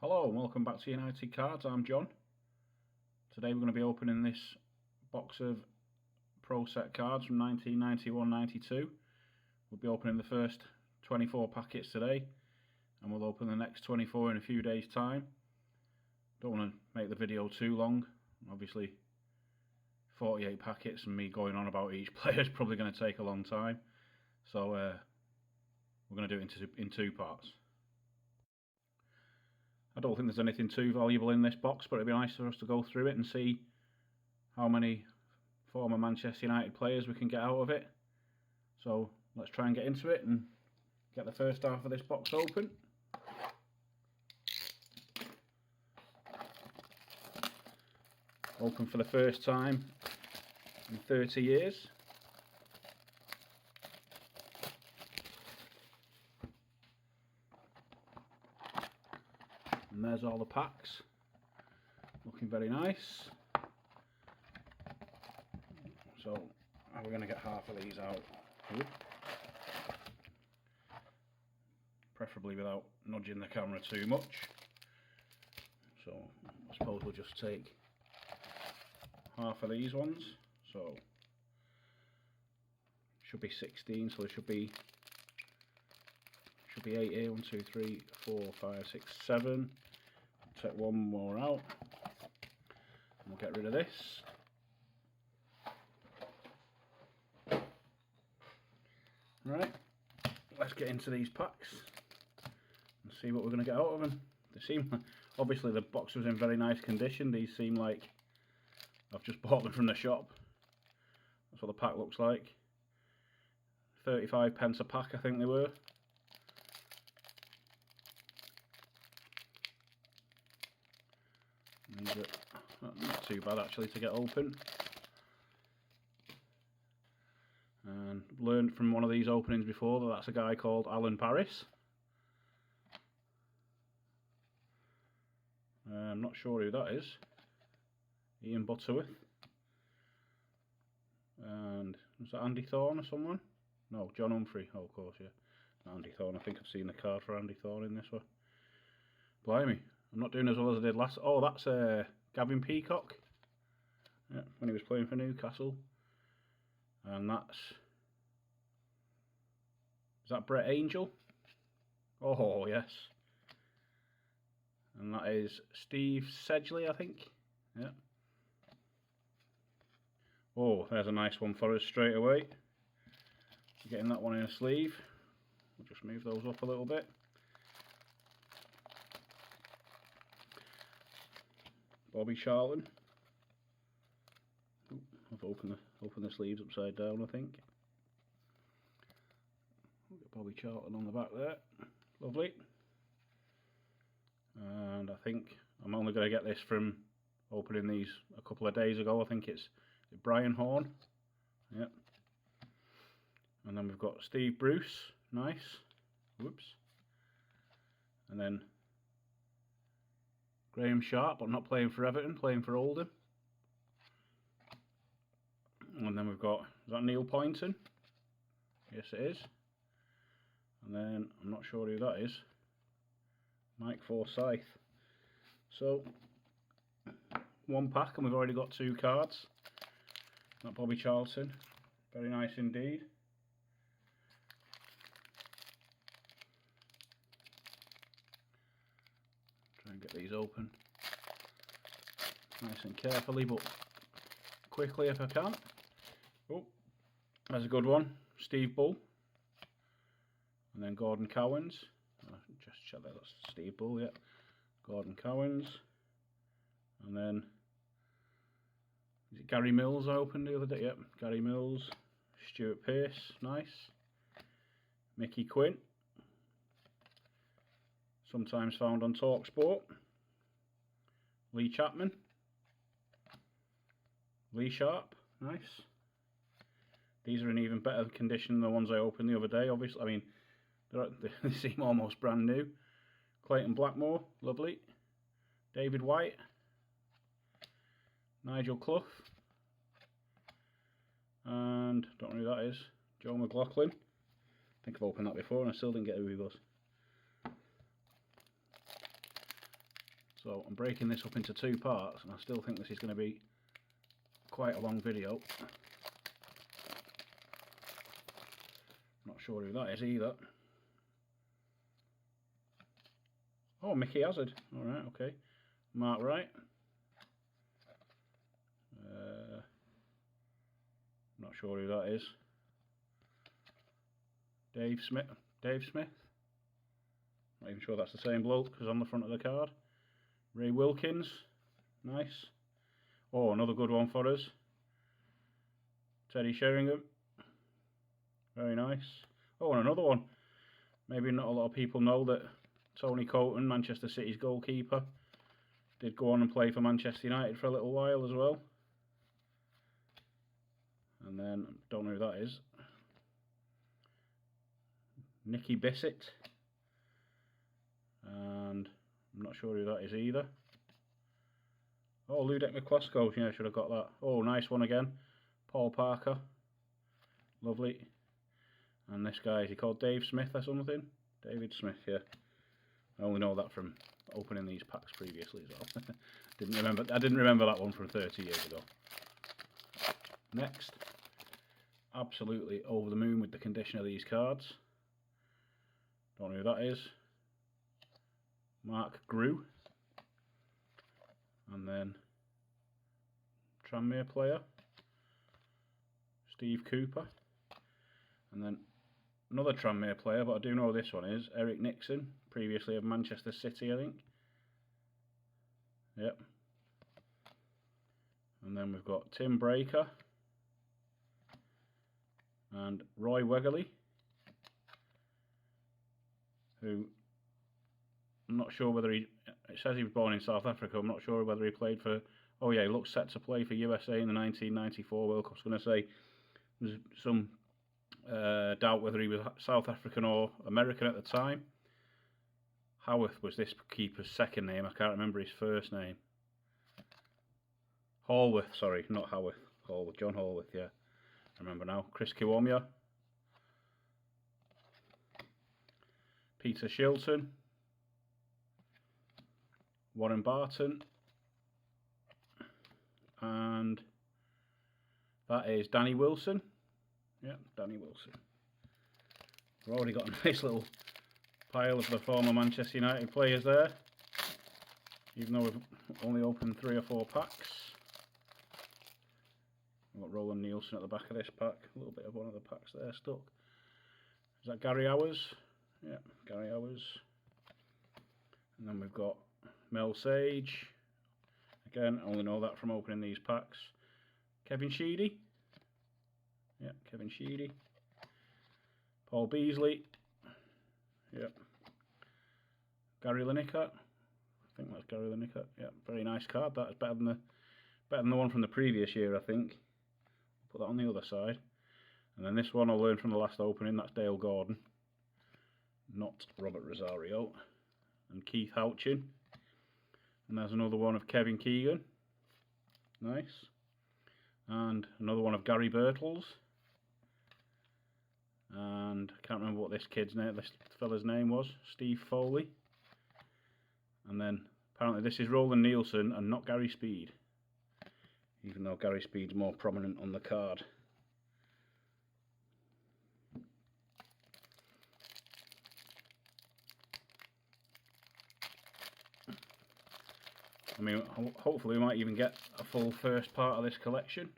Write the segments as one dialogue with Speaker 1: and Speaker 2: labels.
Speaker 1: Hello and welcome back to United Cards. I'm John. Today we're going to be opening this box of Pro Set cards from 1991-92. We'll be opening the first 24 packets today and we'll open the next 24 in a few days' time. Don't want to make the video too long. Obviously 48 packets and me going on about each player is probably going to take a long time. So we're going to do it in two parts. I don't think there's anything too valuable in this box, but it'd be nice for us to go through it and see how many former Manchester United players we can get out of it. So let's try and get into it and get the first half of this box open. Open for the first time in 30 years. And there's all the packs, looking very nice. So we're going to get half of these out, preferably without nudging the camera too much. So I suppose we'll just take half of these ones. So should be 16, so there should be 8 here. 1, 2, 3, 4, 5, 6, 7. Take one more out and we'll get rid of this. Right, let's get into these packs and see what we're going to get out of them. They seem, obviously the box was in very nice condition. These seem like I've just bought them from the shop. That's what the pack looks like. 35p a pack, I think they were. These are not too bad actually to get open. And learned from one of these openings before that that's a guy called Alan Paris. I'm not sure who that is. Ian Butterworth. And was that Andy Thorne or someone? No, John Humphrey. Oh, of course, yeah. Not Andy Thorne. I think I've seen the card for Andy Thorne in this one. Blimey, I'm not doing as well as I did last. Oh, that's Gavin Peacock. Yeah, when he was playing for Newcastle. And that's, is that Brett Angel? Oh yes. And that is Steve Sedgley, I think. Yeah. Oh, there's a nice one for us straight away. Getting that one in a sleeve. We'll just move those up a little bit. Bobby Charlton. Ooh, I've opened the sleeves upside down, I think. We'll get Bobby Charlton on the back there. Lovely. And I think I'm only going to get this from opening these a couple of days ago. I think it's Brian Horn. Yep. And then we've got Steve Bruce. Nice. Whoops. And then Graham Sharp, but not playing for Everton, playing for Oldham. And then we've got, is that Neil Poynton? Yes it is. And then, I'm not sure who that is. Mike Forsyth. So, one pack and we've already got 2 cards. That Bobby Charlton. Very nice indeed. Try and get these open nice and carefully, but quickly if I can. Oh, there's a good one. Steve Bull. And then Gordon Cowans. Just check that, that's Steve Bull, yeah. Gordon Cowans. And then, is it Gary Mills I opened the other day? Yep, Gary Mills. Stuart Pearce, nice. Mickey Quinn. Sometimes found on TalkSport. Lee Chapman. Lee Sharp, nice. These are in even better condition than the ones I opened the other day, obviously. I mean, they seem almost brand new. Clayton Blackmore, lovely. David White. Nigel Clough. And, don't know who that is. Joe McLaughlin. I think I've opened that before and I still didn't get who he was. So I'm breaking this up into 2 parts, and I still think this is going to be quite a long video. Not sure who that is either. Oh, Mickey Hazard. Alright, okay. Mark Wright. Not sure who that is. Dave Smith. Not even sure that's the same bloke because on the front of the card. Ray Wilkins. Nice. Oh, another good one for us. Teddy Sheringham. Very nice. Oh, and another one. Maybe not a lot of people know that Tony Colton, Manchester City's goalkeeper, did go on and play for Manchester United for a little while as well. And then, don't know who that is. Nicky Bissett. And I'm not sure who that is either. Oh, Ludek McCluskey. Yeah, I should have got that. Oh, nice one again. Paul Parker. Lovely. And this guy, is he called Dave Smith or something? David Smith, yeah. I only know that from opening these packs previously as well. I didn't remember that one from 30 years ago. Next. Absolutely over the moon with the condition of these cards. Don't know who that is. Mark Grew. And then Tranmere player. Steve Cooper. And then another Tranmere player, but I do know who this one is. Eric Nixon, previously of Manchester City, I think. Yep. And then we've got Tim Breaker. And Roy Wegerle, who I'm not sure whether it says he was born in South Africa. I'm not sure whether he played for, oh yeah, he looks set to play for USA in the 1994 World Cup. I was going to say there's some doubt whether he was South African or American at the time. Howarth was this keeper's second name. I can't remember his first name. Hallworth, sorry, not Howarth. Hallworth, John Hallworth, yeah. I remember now. Chris Kiwomya. Peter Shilton. Warren Barton. And that is Danny Wilson. Yeah, Danny Wilson. We've already got a nice little pile of the former Manchester United players there. Even though we've only opened 3 or 4 packs. We've got Roland Nielsen at the back of this pack. A little bit of one of the packs there stuck. Is that Gary Hours? Yeah, Gary Hours. And then we've got Mel Sage. Again, I only know that from opening these packs. Kevin Sheedy. Yeah, Kevin Sheedy. Paul Beasley. Yep. Gary Lineker. I think that's Gary Lineker. Yeah, very nice card. That is better than the one from the previous year, I think. Put that on the other side. And then this one I learned from the last opening. That's Dale Gordon, not Robert Rosario. And Keith Houchin. And there's another one of Kevin Keegan. Nice. And another one of Gary Birtles. And I can't remember what this fella's name was. Steve Foley. And then apparently this is Roland Nielsen and not Gary Speed. Even though Gary Speed's more prominent on the card. I mean, hopefully we might even get a full first part of this collection.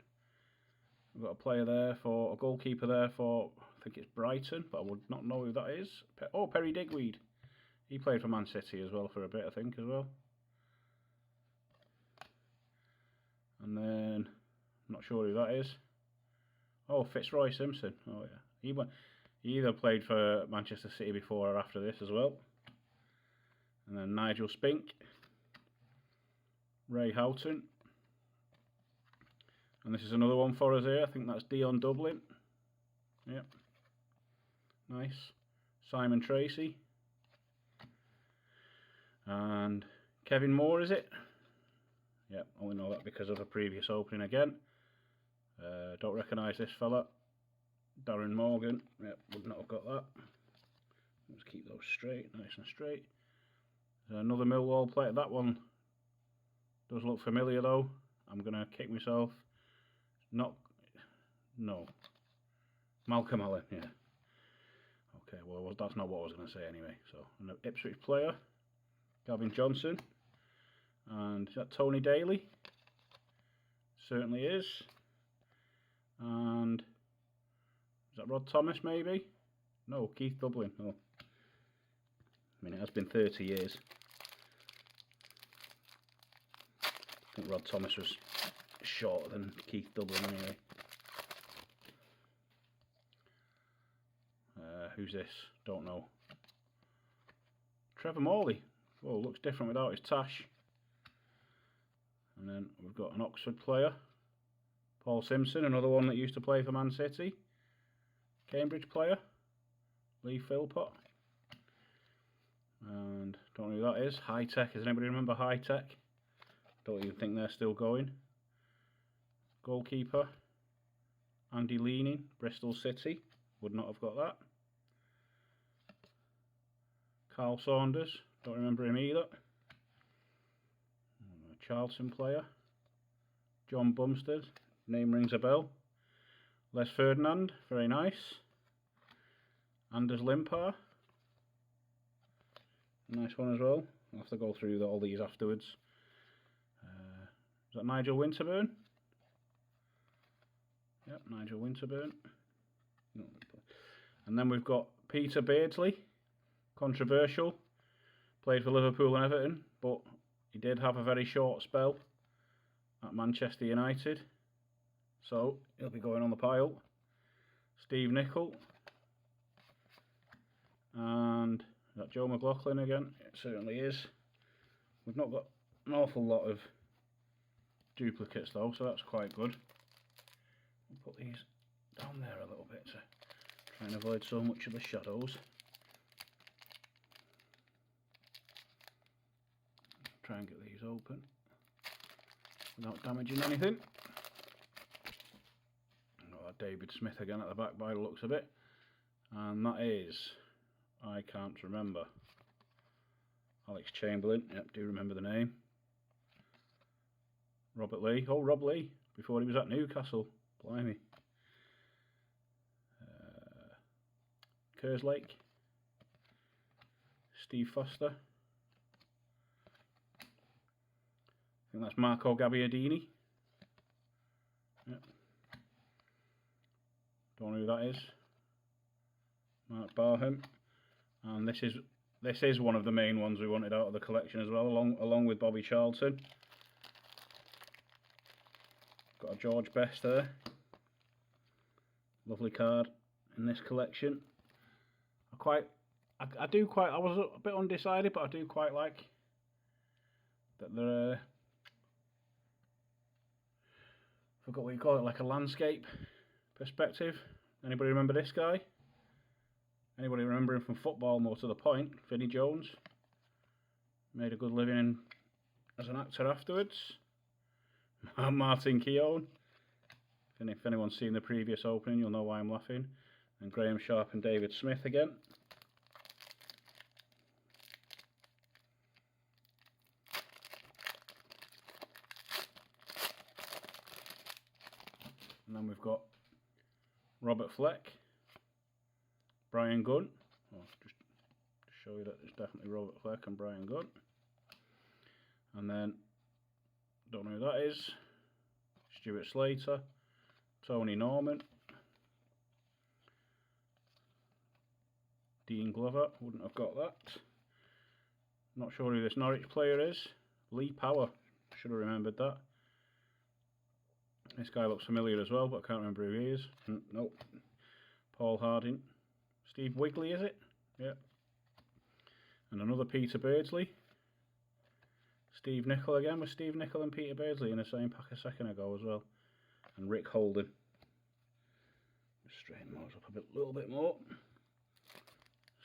Speaker 1: We've got a player there a goalkeeper there for, I think it's Brighton, but I would not know who that is. Oh, Perry Digweed. He played for Man City as well for a bit, I think, as well. And then, I'm not sure who that is. Oh, Fitzroy Simpson. Oh, yeah. He either played for Manchester City before or after this as well. And then Nigel Spink. Ray Houghton. And this is another one for us here. I think that's Dion Dublin. Yep. Nice. Simon Tracy. And Kevin Moore, is it? Yep, only know that because of a previous opening again. Don't recognise this fella. Darren Morgan. Yep, would not have got that. Let's keep those straight, nice and straight. There's another Millwall player. That one Does look familiar though. I'm going to kick myself. No. Malcolm Allen, yeah. Okay, well that's not what I was going to say anyway. So, an Ipswich player, Gavin Johnson. And is that Tony Daly? Certainly is. And is that Rod Thomas maybe? No, Keith Dublin. Oh. I mean, it has been 30 years. I think Rod Thomas was shorter than Keith Dublin anyway. Who's this? Don't know. Trevor Morley. Oh, looks different without his tash. And then we've got an Oxford player. Paul Simpson, another one that used to play for Man City. Cambridge player. Lee Philpott. And don't know who that is. High Tech. Does anybody remember High Tech? Don't even think they're still going. Goalkeeper. Andy Leaning, Bristol City. Would not have got that. Carl Saunders. Don't remember him either. Charlton player. John Bumstead. Name rings a bell. Les Ferdinand. Very nice. Anders Limpar. Nice one as well. I'll have to go through all these afterwards. Is that Nigel Winterburn? Yep, Nigel Winterburn. And then we've got Peter Beardsley. Controversial. Played for Liverpool and Everton, but he did have a very short spell at Manchester United. So he'll be going on the pile. Steve Nicol. And is that Joe McLaughlin again? It certainly is. We've not got an awful lot of duplicates though, so that's quite good. We'll put these down there a little bit to try and avoid so much of the shadows. Try and get these open without damaging anything. Got that David Smith again at the back by the looks of it. And that is, I can't remember. Alex Chamberlain, yep, do remember the name. Robert Lee, oh Rob Lee, before he was at Newcastle, blimey. Kerslake, Steve Foster. I think that's Marco Gabbiadini. Yep. Don't know who that is. Mark Barham. And this is one of the main ones we wanted out of the collection as well, along with Bobby Charlton. Got a George Best there. Lovely card in this collection. I was a bit undecided, but I do quite like that they're I forgot what you call it, like a landscape perspective. Anybody remember this guy? Anybody remember him from football, more to the point? Vinnie Jones. Made a good living as an actor afterwards. Martin Keown. If anyone's seen the previous opening, you'll know why I'm laughing. And Graham Sharp and David Smith again. And then we've got Robert Fleck, Brian Gunn. Oh, just to show you that it's definitely Robert Fleck and Brian Gunn. And then, don't know who that is, Stuart Slater, Tony Norman, Dean Glover, wouldn't have got that. Not sure who this Norwich player is. Lee Power, should have remembered that. This guy looks familiar as well, but I can't remember who he is. Nope. Paul Harding. Steve Wigley, is it? Yeah. And another Peter Beardsley. Steve Nicol again, with Steve Nicol and Peter Beardsley in the same pack a second ago as well. And Rick Holden. Just straighten those up a little bit more.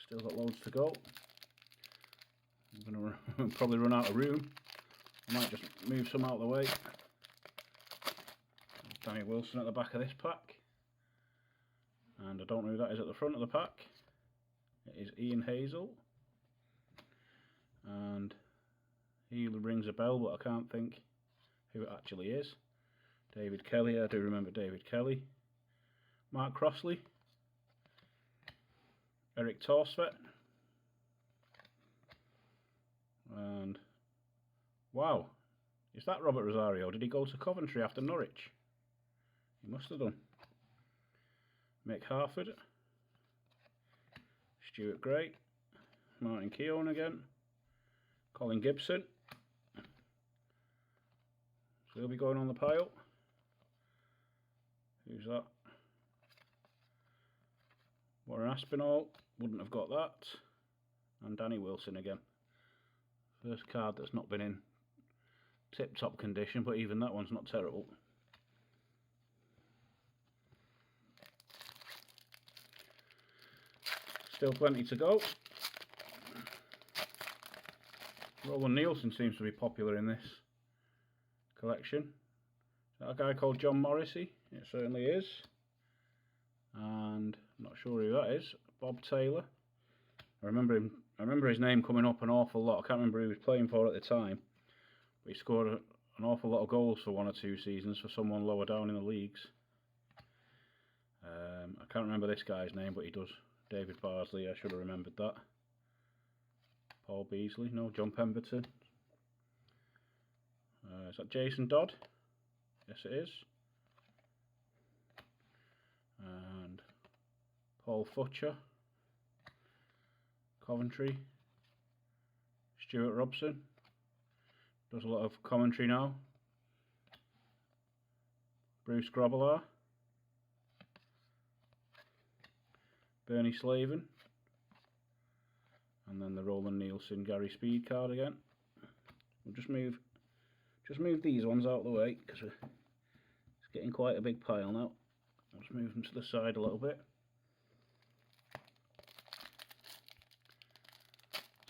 Speaker 1: Still got loads to go. I'm going to probably run out of room. I might just move some out of the way. Danny Wilson at the back of this pack. And I don't know who that is at the front of the pack. It is Ian Hazel. And He rings a bell, but I can't think who it actually is. David Kelly, I do remember David Kelly. Mark Crossley. Eric Torsvet. And wow, is that Robert Rosario? Did he go to Coventry after Norwich? He must have done. Mick Harford. Stuart Gray. Martin Keown again. Colin Gibson. So he'll be going on the pile. Who's that? Warren Aspinall. Wouldn't have got that. And Danny Wilson again. First card that's not been in tip-top condition, but even that one's not terrible. Still plenty to go. Roland Nielsen seems to be popular in this collection. Is that a guy called John Morrissey? It certainly is. And I'm not sure who that is. Bob Taylor. I remember his name coming up an awful lot. I can't remember who he was playing for at the time, but he scored an awful lot of goals for 1 or 2 seasons for someone lower down in the leagues. I can't remember this guy's name, but he does. David Barsley, I should have remembered that. Paul Beasley, no, John Pemberton. Is that Jason Dodd? Yes, it is. And Paul Futcher. Coventry. Stuart Robson. Does a lot of commentary now. Bruce Grobbelaar. Bernie Slaven. And then the Roland Nielsen Gary Speed card again. We'll just move these ones out of the way because it's getting quite a big pile now. I'll just move them to the side a little bit.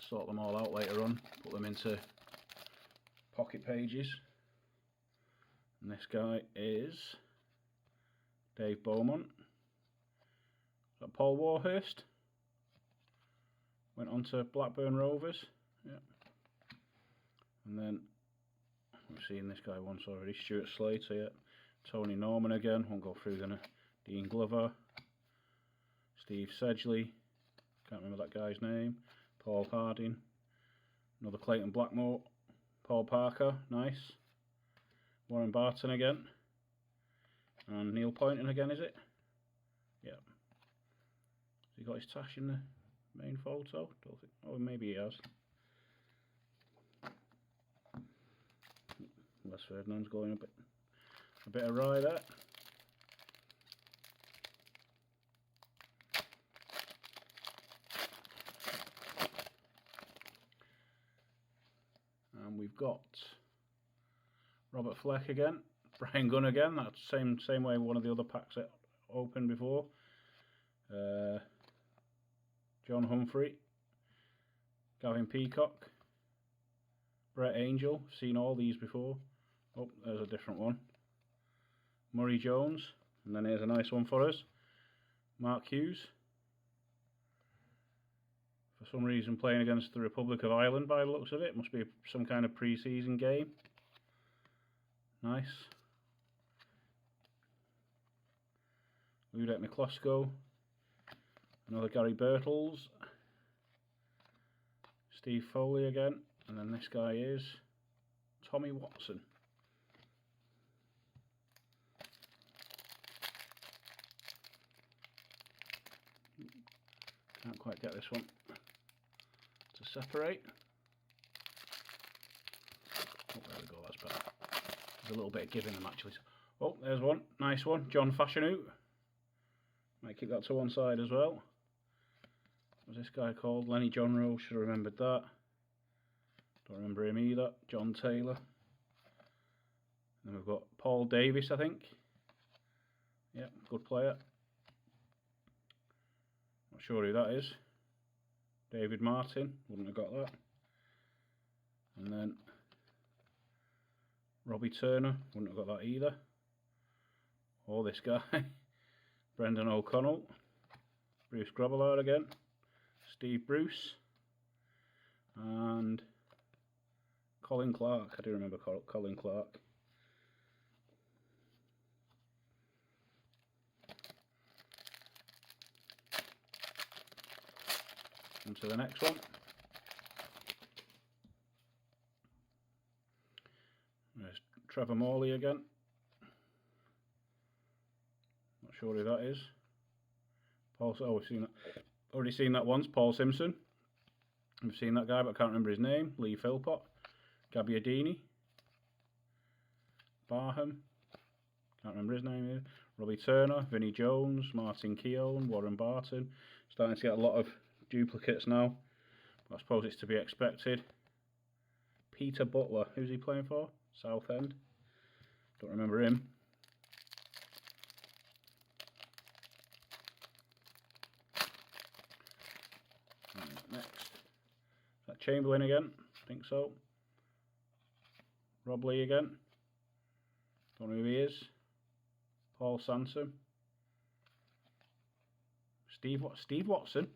Speaker 1: Sort them all out later on, put them into pocket pages. And this guy is Dave Beaumont. Is that Paul Warhurst? Went on to Blackburn Rovers. Yeah. And then we've seen this guy once already, Stuart Slater, yeah. Tony Norman again, won't go through them. Dean Glover. Steve Sedgley. Can't remember that guy's name. Paul Harding. Another Clayton Blackmore. Paul Parker, nice. Warren Barton again. And Neil Poynton again, is it? Yeah. Has he got his tash in the main photo? Don't think. Oh, maybe he has. Les Ferdinand's going a bit awry there. And we've got Robert Fleck again, Brian Gunn again. That's same way one of the other packs opened before. John Humphrey, Gavin Peacock, Brett Angel. Seen all these before. Oh, there's a different one. Murray Jones, and then here's a nice one for us. Mark Hughes. For some reason playing against the Republic of Ireland by the looks of it. Must be some kind of pre-season game. Nice. Ludek McCloskey. Another Gary Birtles. Steve Foley again. And then this guy is Tommy Watson. Can't quite get this one to separate. Oh, there we go, that's better. There's a little bit of giving them actually. Oh, there's one, nice one. John Fashanu. Might keep that to one side as well. What's this guy called? Lenny John Rowe, should have remembered that. Don't remember him either. John Taylor. Then we've got Paul Davis, I think. Yeah, good player. Not sure who that is. David Martin, wouldn't have got that. And then Robbie Turner, wouldn't have got that either. Or this guy, Brendan O'Connell. Bruce Grobbelaar again. Steve Bruce. And Colin Clark. I do remember Colin Clark. On to the next one. There's Trevor Morley again. Not sure who that is. Paul. Oh, we've seen that. Already seen that once. Paul Simpson. We've seen that guy, but I can't remember his name. Lee Philpott. Gabbiadini. Barham. Can't remember his name either. Robbie Turner. Vinnie Jones. Martin Keown. Warren Barton. Starting to get a lot of duplicates now. I suppose it's to be expected. Peter Butler. Who's he playing for? Southend. Don't remember him. Next. Is that Chamberlain again? I think so. Rob Lee again. Don't know who he is. Paul Sansom. Steve Watson.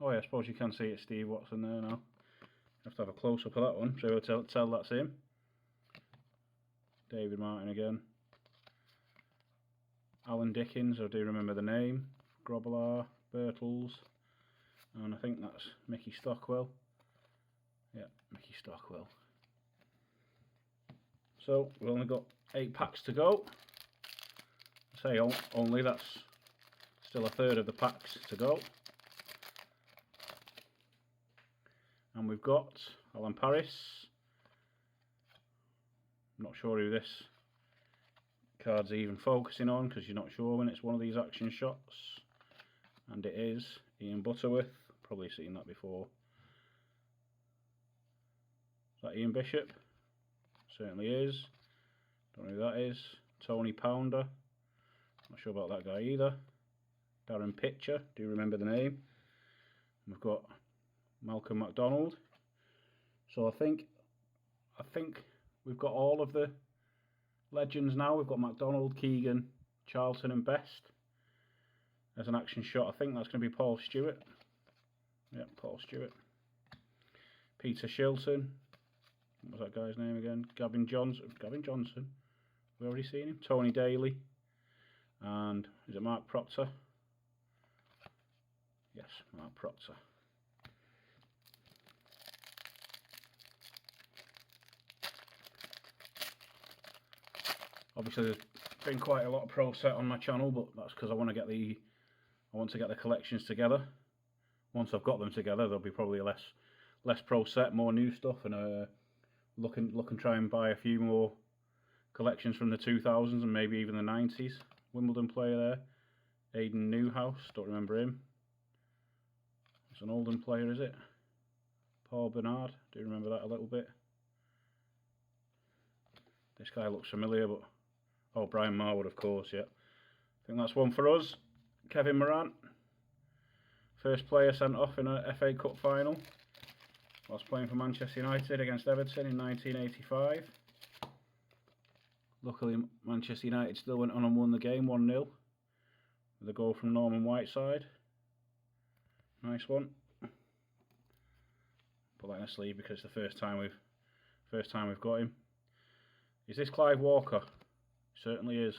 Speaker 1: Oh yeah, I suppose you can see it's Steve Watson there now. Have to have a close up of that one, so we'll tell that's him. David Martin again. Alan Dickens, I do remember the name. Grobbelaar, Birtles, and I think that's Mickey Stockwell. Yeah, Mickey Stockwell. So we've only got 8 packs to go. I say only, that's still a third of the packs to go. And we've got Alan Paris. I'm not sure who this card's even focusing on because you're not sure when it's one of these action shots. And it is Ian Butterworth. Probably seen that before. Is that Ian Bishop? Certainly is. Don't know who that is. Tony Pounder. Not sure about that guy either. Darren Pitcher. Do you remember the name? And we've got Malcolm Mcdonald. So I think we've got all of the legends now. We've got McDonald, Keegan, Charlton and Best as an action shot. I think that's going to be Paul Stewart. Yep, Paul Stewart. Peter Shilton. What was that guy's name again? Gavin Johnson. We've already seen him. Tony Daly. And is it Mark Proctor? Yes, Mark Proctor. Obviously, there's been quite a lot of pro set on my channel, but that's because I want to get the collections together. Once I've got them together, there'll be probably less pro set, more new stuff, and look and try and buy a few more collections from the 2000s and maybe even the 90s. Wimbledon player there, Aidan Newhouse. Don't remember him. It's an Oldham player, is it? Paul Bernard. Do you remember that a little bit? This guy looks familiar, but oh, Brian Marwood, of course, yeah. I think that's one for us. Kevin Marant, first player sent off in a FA Cup final whilst playing for Manchester United against Everton in 1985. Luckily, Manchester United still went on and won the game 1-0 with a goal from Norman Whiteside. Nice one. Put that in a sleeve because it's the first time we've got him. Is this Clive Walker? Certainly is.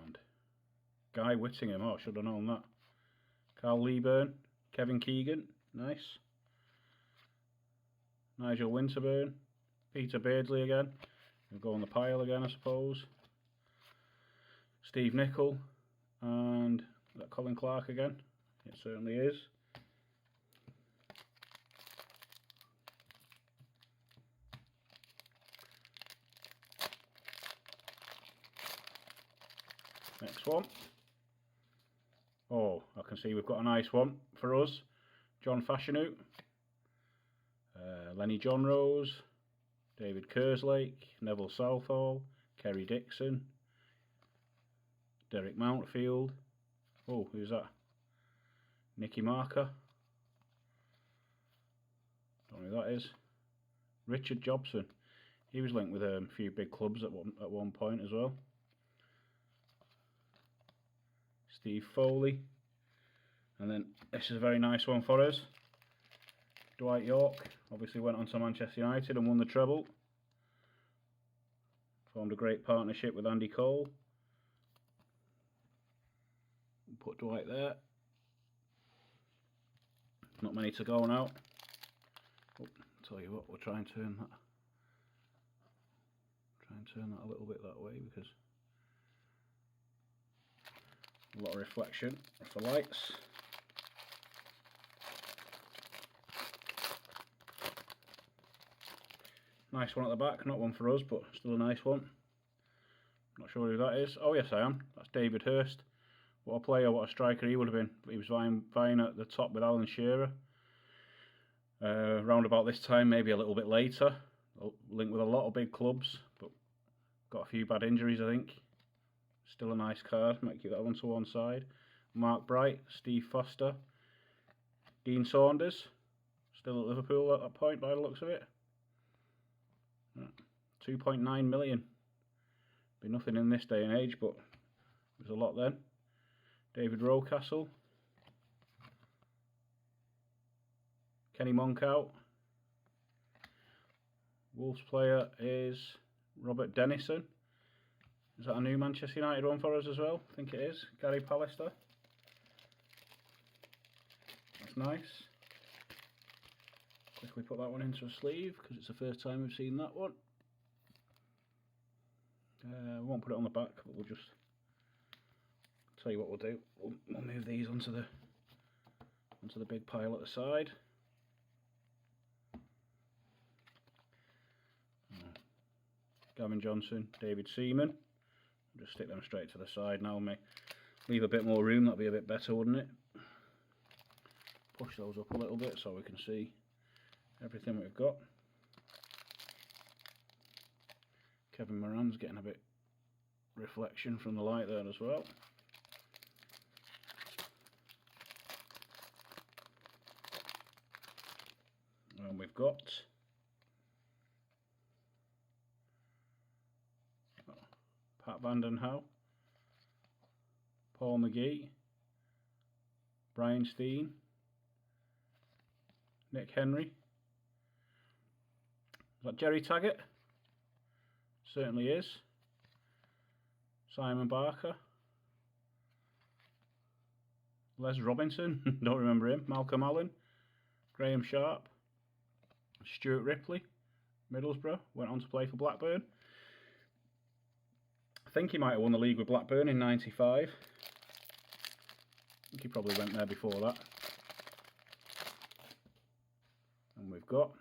Speaker 1: And Guy Whittingham. Oh, I should have known that. Carl Leeburn. Kevin Keegan. Nice. Nigel Winterburn. Peter Beardsley again. We'll go on the pile again, I suppose. Steve Nicol. And is that Colin Clark again? It certainly is. Next one. Oh, I can see we've got a nice one for us. John Fashanu, Lenny John Rose, David Kerslake, Neville Southall, Kerry Dixon, Derek Mountfield. Oh, who's that? Nicky Marker. Don't know who that is. Richard Jobson. He was linked with a few big clubs at one point as well. Steve Foley. And then this is a very nice one for us. Dwight York obviously went on to Manchester United and won the treble. Formed a great partnership with Andy Cole. Put Dwight there. Not many to go now. Oh, tell you what, we'll try and turn that. A little bit that way because a lot of reflection of the lights. Nice one at the back, not one for us, but still a nice one. Not sure who that is. Oh yes, I am. That's David Hurst. What a player, what a striker he would have been. He was vying at the top with Alan Shearer. Round about this time, maybe a little bit later. Linked with a lot of big clubs, but got a few bad injuries, I think. Still a nice card. Might keep that one to one side. Mark Bright, Steve Foster, Dean Saunders. Still at Liverpool at that point by the looks of it. 2.9 million. Be nothing in this day and age, but there's a lot then. David Rocastle. Kenny Monkout. Wolves player is Robert Dennison. Is that a new Manchester United one for us as well? I think it is. Gary Pallister. That's nice. Quickly put that one into a sleeve because it's the first time we've seen that one. We won't put it on the back, but we'll just tell you what we'll do. We'll move these onto the big pile at the side. Gavin Johnson, David Seaman. Just stick them straight to the side now. May leave a bit more room. That'd be a bit better, wouldn't it? Push those up a little bit so we can see everything we've got. Kevin Marant's getting a bit reflection from the light there as well. And we've got Pat Vandenhouw, Paul McGee, Brian Steen, Nick Henry. Is that Jerry Taggart? Certainly is. Simon Barker. Les Robinson, don't remember him. Malcolm Allen. Graham Sharp. Stewart Ripley, Middlesbrough, went on to play for Blackburn. I think he might have won the league with Blackburn in '95. I think he probably went there before that. And we've got,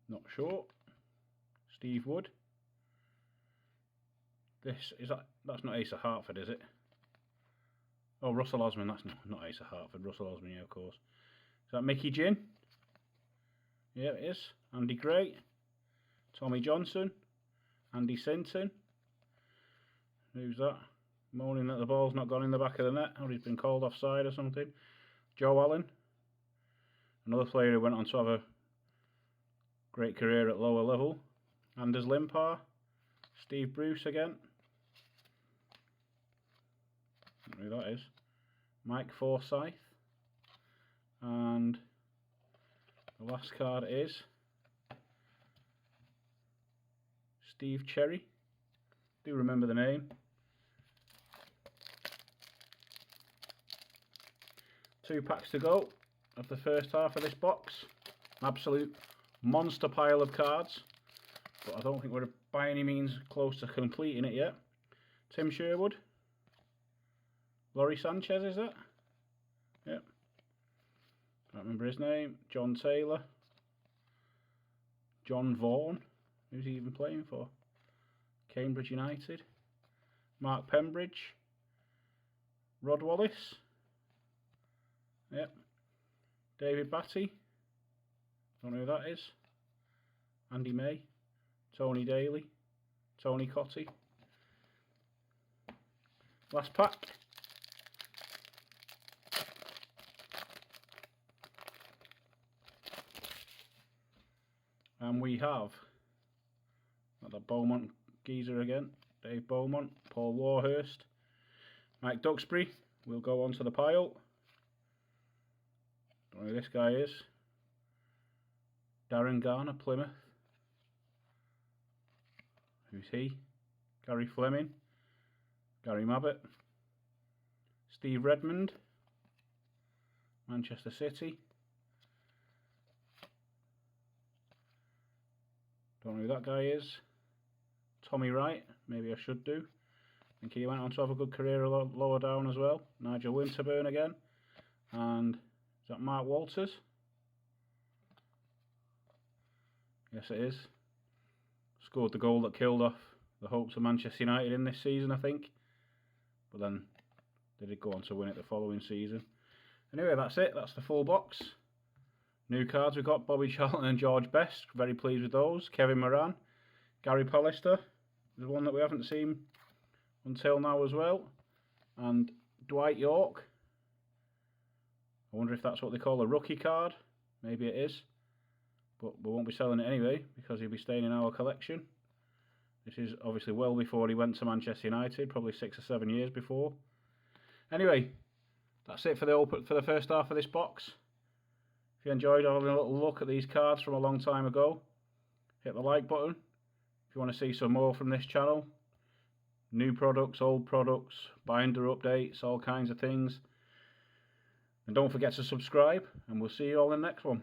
Speaker 1: not sure, Steve Wood. That's not Asa Hartford, is it? Oh, Russell Osman, that's not Asa Hartford. Russell Osman, yeah, of course. Is that Mickey Ginn? Yeah, it is. Andy Gray, Tommy Johnson, Andy Sinton. Who's that? Moaning that the ball's not gone in the back of the net, or he's been called offside or something. Joe Allen, another player who went on to have a great career at lower level. Anders Limpar, Steve Bruce again. I don't know who that is. Mike Forsyth, and the last card is Steve Cherry. Do remember the name. 2 packs to go of the first half of this box. Absolute monster pile of cards, but I don't think we're by any means close to completing it yet. Tim Sherwood. Laurie Sanchez, is that? Yep. Can't remember his name. John Taylor. John Vaughan. Who's he even playing for? Cambridge United. Mark Pembridge. Rod Wallace. Yep. David Batty. Don't know who that is. Andy May. Tony Daly. Tony Cotty. Last pack. And we have the Beaumont geezer again. Dave Beaumont, Paul Warhurst, Mike Duxbury will go onto the pile. Don't know who this guy is. Darren Garner, Plymouth. Who's he? Gary Fleming. Gary Mabbott. Steve Redmond. Manchester City. Don't know who that guy is. Tommy Wright. Maybe I should do. I think he went on to have a good career a lot lower down as well. Nigel Winterburn again. And is that Mark Walters? Yes, it is. Scored the goal that killed off the hopes of Manchester United in this season, I think. But then they did go on to win it the following season. Anyway, that's it. That's the full box. New cards we've got Bobby Charlton and George Best. Very pleased with those. Kevin Moran. Gary Pallister. The one that we haven't seen until now as well. And Dwight York. I wonder if that's what they call a rookie card. Maybe it is. But we won't be selling it anyway because he'll be staying in our collection. This is obviously well before he went to Manchester United, probably 6 or 7 years before. Anyway, that's it for the first half of this box. If you enjoyed having a little look at these cards from a long time ago, hit the like button. If you want to see some more from this channel, new products, old products, binder updates, all kinds of things. And don't forget to subscribe, and we'll see you all in the next one.